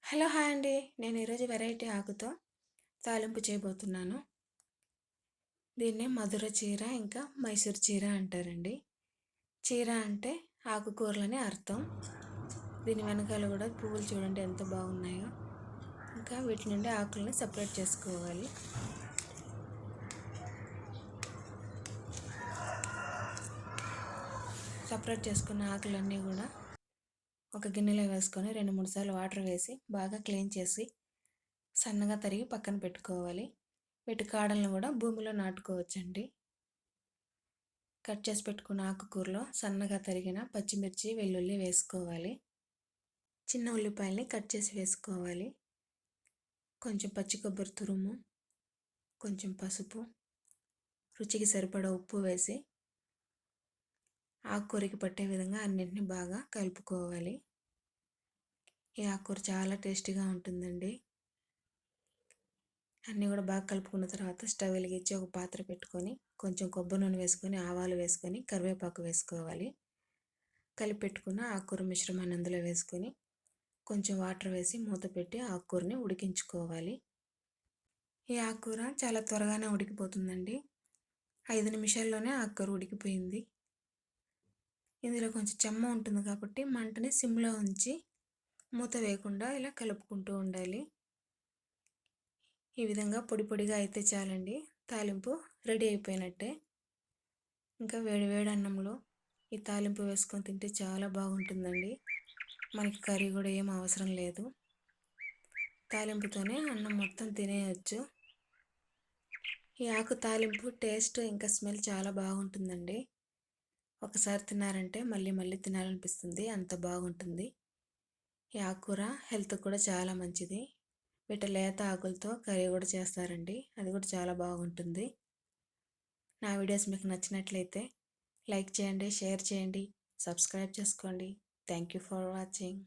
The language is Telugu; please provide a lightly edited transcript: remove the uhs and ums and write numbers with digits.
హలో హాయ్ అండి. నేను ఈరోజు వెరైటీ ఆకుతో తాలింపు చేయబోతున్నాను. దీన్నే మధుర చీర ఇంకా మైసూర్ చీర అంటారండి. చీర అంటే ఆకుకూరలని అర్థం. దీని వెనకాల కూడా పువ్వులు చూడండి ఎంత బాగున్నాయో. ఇంకా వీటి నుండి ఆకులని సపరేట్ చేసుకోవాలి. సపరేట్ చేసుకున్న ఆకులన్నీ కూడా ఒక గిన్నెలో వేసుకొని 2-3 సార్లు వాటర్ వేసి బాగా క్లీన్ చేసి సన్నగా తరిగి పక్కన పెట్టుకోవాలి. వీటి కాడలను కూడా భూమిలో నాటుకోవచ్చండి. కట్ చేసి పెట్టుకున్న ఆకుకూరలో సన్నగా తరిగిన పచ్చిమిర్చి, వెల్లుల్లి వేసుకోవాలి. చిన్న ఉల్లిపాయల్ని కట్ చేసి వేసుకోవాలి. కొంచెం పచ్చి కొబ్బరి తురుము, కొంచెం పసుపు, రుచికి సరిపడా ఉప్పు వేసి ఆకుకూరకి పట్టే విధంగా అన్నింటినీ బాగా కలుపుకోవాలి. ఈ ఆకుకూర చాలా టేస్టీగా ఉంటుందండి. అన్నీ కూడా బాగా కలుపుకున్న తర్వాత స్టవ్ వెలిగించి ఒక పాత్ర పెట్టుకొని కొంచెం కొబ్బరి నూనె వేసుకొని ఆవాలు వేసుకొని కరివేపాకు వేసుకోవాలి. కలిపి పెట్టుకున్న ఆకుకూర మిశ్రమాన్ని అందులో వేసుకొని కొంచెం వాటర్ వేసి మూత పెట్టి ఆకుకూరని ఉడికించుకోవాలి. ఈ ఆకుకూర చాలా త్వరగానే ఉడికిపోతుందండి. 5 నిమిషాల్లోనే ఆకుకూర ఉడికిపోయింది. ఇందులో కొంచెం చెమ్మ ఉంటుంది కాబట్టి మంటని సిమ్లో ఉంచి మూత వేయకుండా ఇలా కలుపుకుంటూ ఉండాలి. ఈ విధంగా పొడి పొడిగా అయితే చాలండి. తాలింపు రెడీ అయిపోయినట్టే. ఇంకా వేడి వేడి అన్నంలో ఈ తాలింపు వేసుకొని తింటే చాలా బాగుంటుందండి. మనకి కర్రీ కూడా ఏం అవసరం లేదు. తాలింపుతోనే అన్నం మొత్తం తినేయచ్చు. ఈ ఆకు తాలింపు టేస్ట్ ఇంకా స్మెల్ చాలా బాగుంటుందండి. ఒకసారి తిన్నారంటే మళ్ళీ మళ్ళీ తినాలనిపిస్తుంది, అంత బాగుంటుంది. ఈ ఆకుకూర హెల్త్ కూడా చాలా మంచిది. వీటి లేత ఆకులతో కర్రీ కూడా చేస్తారండి, అది కూడా చాలా బాగుంటుంది. నా వీడియోస్ మీకు నచ్చినట్లయితే లైక్ చేయండి, షేర్ చేయండి, సబ్స్క్రైబ్ చేసుకోండి. Thank you for watching.